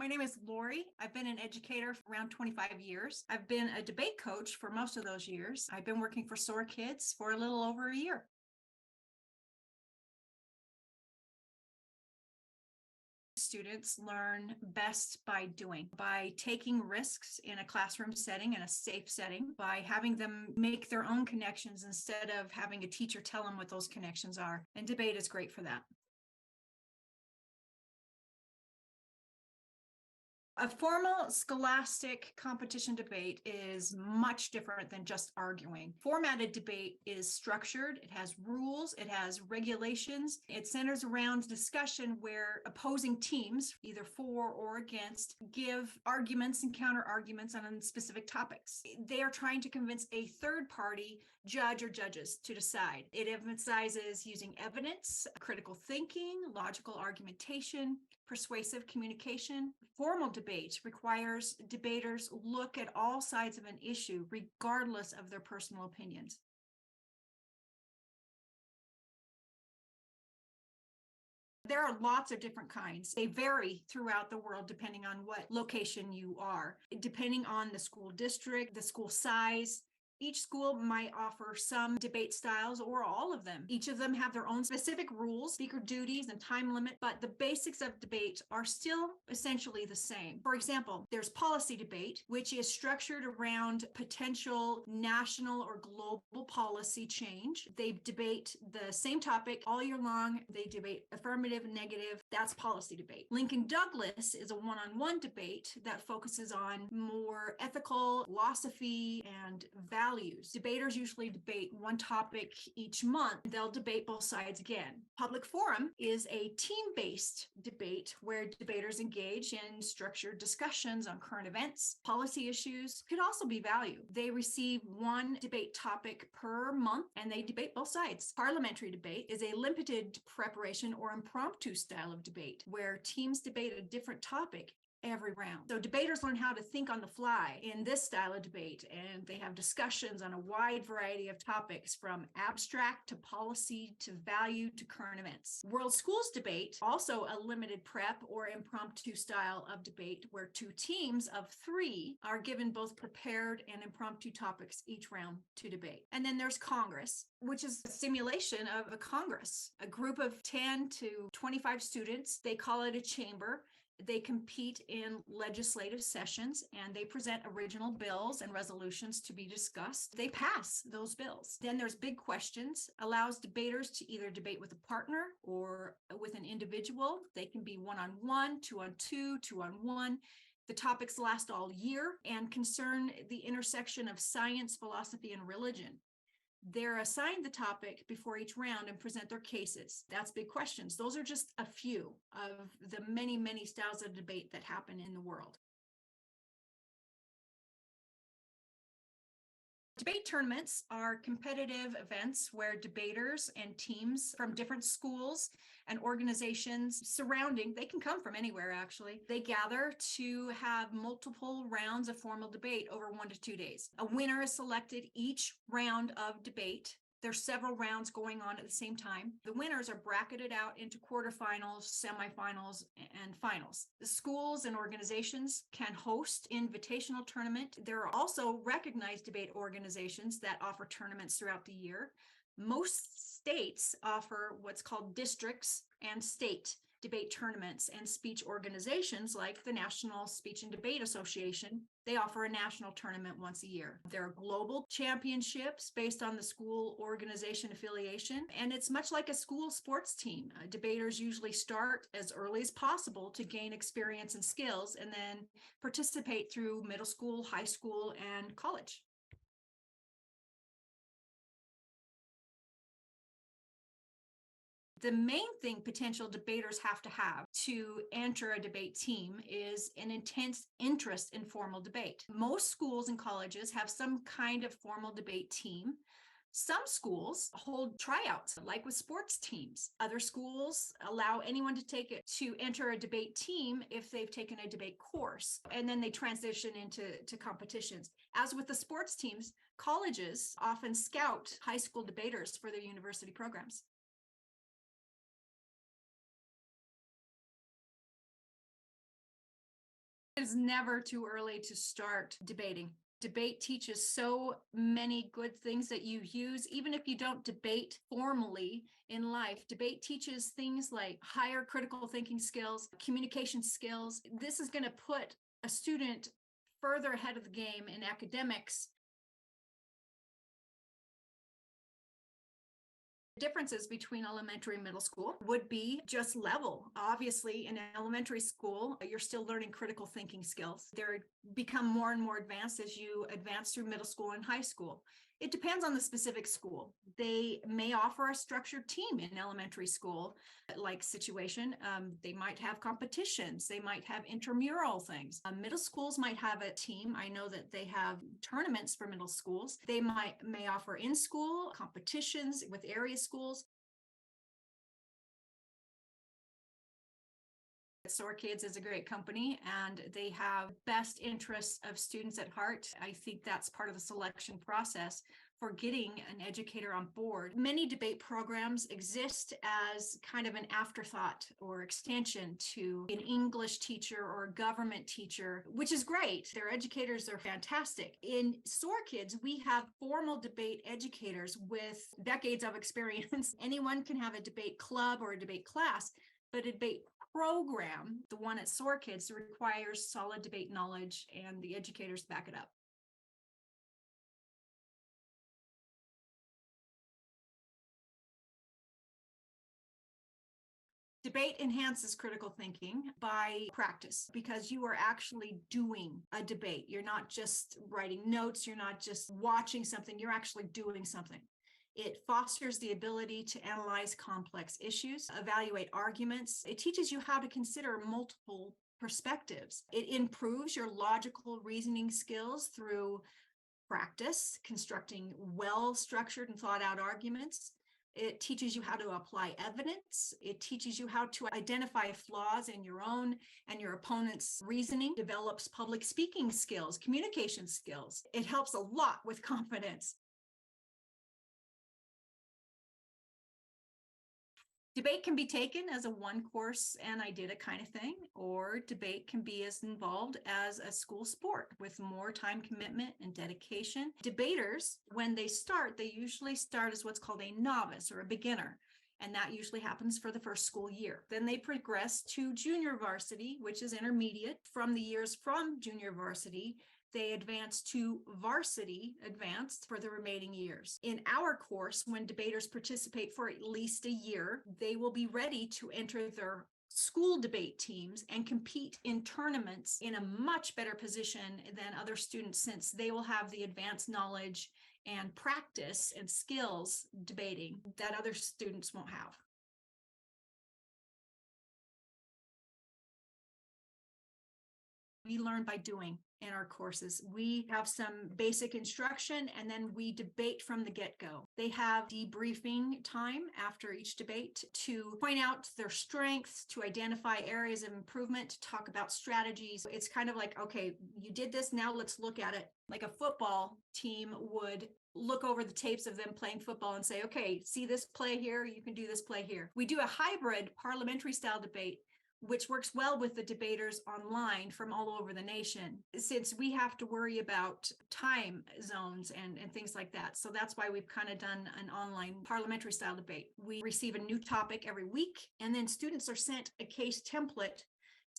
My name is Lori. I've been an educator for around 25 years. I've been a debate coach for most of those years. I've been working for SOAR Kids for a little over a year. Students learn best by doing, by taking risks in a classroom setting, in a safe setting, by having them make their own connections instead of having a teacher tell them what those connections are. And debate is great for that. A formal scholastic competition debate is much different than just arguing. Formatted debate is structured, it has rules, it has regulations. It centers around discussion where opposing teams, either for or against, give arguments and counter arguments on specific topics. They are trying to convince a third party judge or judges to decide. It emphasizes using evidence, critical thinking, logical argumentation, persuasive communication. Formal debate requires debaters look at all sides of an issue, regardless of their personal opinions. There are lots of different kinds. They vary throughout the world depending on what location you are, depending on the school district, the school size. Each school might offer some debate styles or all of them. Each of them have their own specific rules, speaker duties, and time limit, but the basics of debate are still essentially the same. For example, there's policy debate, which is structured around potential national or global policy change. They debate the same topic all year long. They debate affirmative, negative. That's policy debate. Lincoln Douglas is a one-on-one debate that focuses on more ethical philosophy and values. Debaters usually debate one topic each month. They'll debate both sides again. Public forum is a team-based debate where debaters engage in structured discussions on current events, policy issues. Could also be value. They receive one debate topic per month and they debate both sides. Parliamentary debate is a limited preparation or impromptu style of debate where teams debate a different topic every round. So debaters learn how to think on the fly in this style of debate, and they have discussions on a wide variety of topics from abstract to policy to value to current events. World Schools debate, also a limited prep or impromptu style of debate where two teams of three are given both prepared and impromptu topics each round to debate. And then there's Congress, which is a simulation of a Congress, a group of 10 to 25 students. They call it a chamber. They compete in legislative sessions and they present original bills and resolutions to be discussed. They pass those bills. Then there's big questions, allows debaters to either debate with a partner or with an individual. They can be one-on-one, two-on-two, two-on-one. The topics last all year and concern the intersection of science, philosophy, and religion. They're assigned the topic before each round and present their cases. That's big questions. Those are just a few of the many, many styles of debate that happen in the world. Debate tournaments are competitive events where debaters and teams from different schools and organizations surrounding, they can come from anywhere actually, they gather to have multiple rounds of formal debate over 1 to 2 days. A winner is selected each round of debate. There's several rounds going on at the same time. The winners are bracketed out into quarterfinals, semifinals, and finals. The schools and organizations can host invitational tournament. There are also recognized debate organizations that offer tournaments throughout the year. Most states offer what's called districts and state debate tournaments, and speech organizations like the National Speech and Debate Association, they offer a national tournament once a year. There are global championships based on the school organization affiliation, and it's much like a school sports team. Debaters usually start as early as possible to gain experience and skills, and then participate through middle school, high school, and college. The main thing potential debaters have to have to enter a debate team is an intense interest in formal debate. Most schools and colleges have some kind of formal debate team. Some schools hold tryouts, like with sports teams. Other schools allow anyone to take it to enter a debate team if they've taken a debate course, and then they transition into competitions. As with the sports teams, colleges often scout high school debaters for their university programs. It's never too early to start debating. Debate teaches so many good things that you use, even if you don't debate formally in life. Debate teaches things like higher critical thinking skills, communication skills. This is going to put a student further ahead of the game in academics. Differences between elementary and middle school would be just level. Obviously, in elementary school, you're still learning critical thinking skills. They become more and more advanced as you advance through middle school and high school. It depends on the specific school. They may offer a structured team in elementary school, like situation. They might have competitions. They might have intramural things. Middle schools might have a team. I know that they have tournaments for middle schools. They may offer in-school competitions with area schools. SOAR Kids is a great company and they have best interests of students at heart. I think that's part of the selection process for getting an educator on board. Many debate programs exist as kind of an afterthought or extension to an English teacher or a government teacher, which is great. Their educators are fantastic. In SOAR Kids, we have formal debate educators with decades of experience. Anyone can have a debate club or a debate class, but a debate program, the one at SOAR Kids, requires solid debate knowledge and the educators back it up. Debate enhances critical thinking by practice because you are actually doing a debate. You're not just writing notes, you're not just watching something, you're actually doing something. It fosters the ability to analyze complex issues, evaluate arguments. It teaches you how to consider multiple perspectives. It improves your logical reasoning skills through practice, constructing well-structured and thought-out arguments. It teaches you how to apply evidence. It teaches you how to identify flaws in your own and your opponent's reasoning, develops public speaking skills, communication skills. It helps a lot with confidence. Debate can be taken as a one course and I did it kind of thing, or debate can be as involved as a school sport with more time commitment and dedication. Debaters, when they start, they usually start as what's called a novice or a beginner. And that usually happens for the first school year. Then they progress to junior varsity, which is intermediate. From the years from junior varsity, they advance to varsity advanced for the remaining years. In our course, when debaters participate for at least a year, they will be ready to enter their school debate teams and compete in tournaments in a much better position than other students, since they will have the advanced knowledge and practice and skills debating that other students won't have. We learn by doing in our courses. We have some basic instruction and then we debate from the get-go. They have debriefing time after each debate to point out their strengths, to identify areas of improvement, to talk about strategies. It's kind of like, okay, you did this, now let's look at it. Like a football team would look over the tapes of them playing football and say, okay, see this play here, you can do this play here. We do a hybrid parliamentary style debate, which works well with the debaters online from all over the nation, since we have to worry about time zones and things like that. So that's why we've kind of done an online parliamentary style debate. We receive a new topic every week, and then students are sent a case template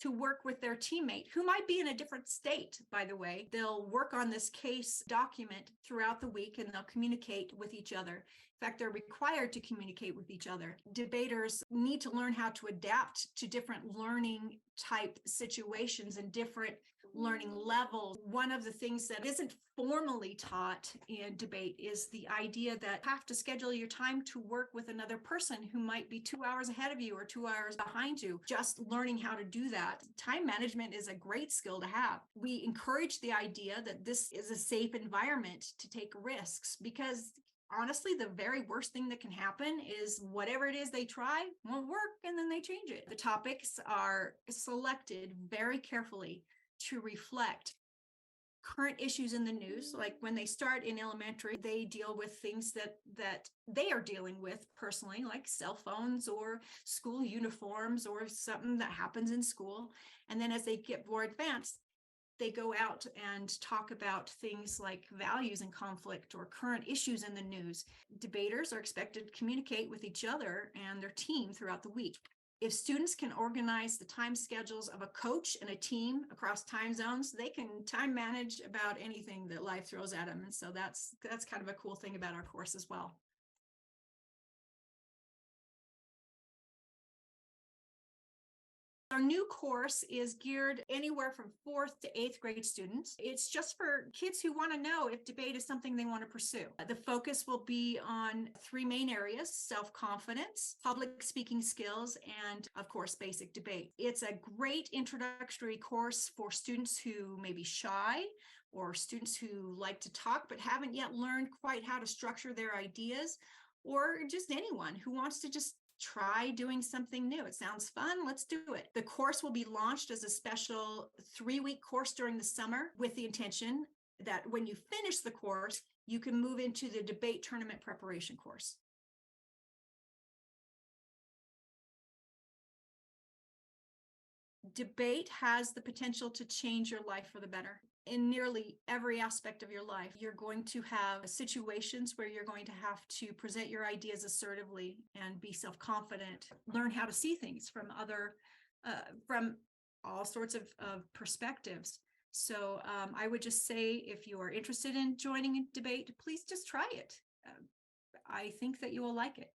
to work with their teammate, who might be in a different state, by the way. They'll work on this case document throughout the week and they'll communicate with each other. In fact, they're required to communicate with each other. Debaters need to learn how to adapt to different learning type situations and different learning levels. One of the things that isn't formally taught in debate is the idea that you have to schedule your time to work with another person who might be 2 hours ahead of you or 2 hours behind you. Just learning how to do that. Time management is a great skill to have. We encourage the idea that this is a safe environment to take risks, because honestly, the very worst thing that can happen is whatever it is they try won't work and then they change it. The topics are selected very carefully to reflect current issues in the news. Like when they start in elementary, they deal with things that they are dealing with personally, like cell phones or school uniforms or something that happens in school. And then as they get more advanced, They go out and talk about things like values and conflict or current issues in the news. Debaters are expected to communicate with each other and their team throughout the week. If students can organize the time schedules of a coach and a team across time zones, they can time manage about anything that life throws at them. And so that's kind of a cool thing about our course as well. Our new course is geared anywhere from 4th to 8th grade students. It's just for kids who want to know if debate is something they want to pursue. The focus will be on 3 main areas: self-confidence, public speaking skills, and of course, basic debate. It's a great introductory course for students who may be shy or students who like to talk but haven't yet learned quite how to structure their ideas, or just anyone who wants to just try doing something new. It sounds fun. Let's do it. The course will be launched as a special 3-week course during the summer with the intention that when you finish the course, you can move into the debate tournament preparation course. Debate has the potential to change your life for the better. In nearly every aspect of your life, you're going to have situations where you're going to have to present your ideas assertively and be self-confident, learn how to see things from all sorts of perspectives. So I would just say, if you are interested in joining a debate, please just try it. I think that you will like it.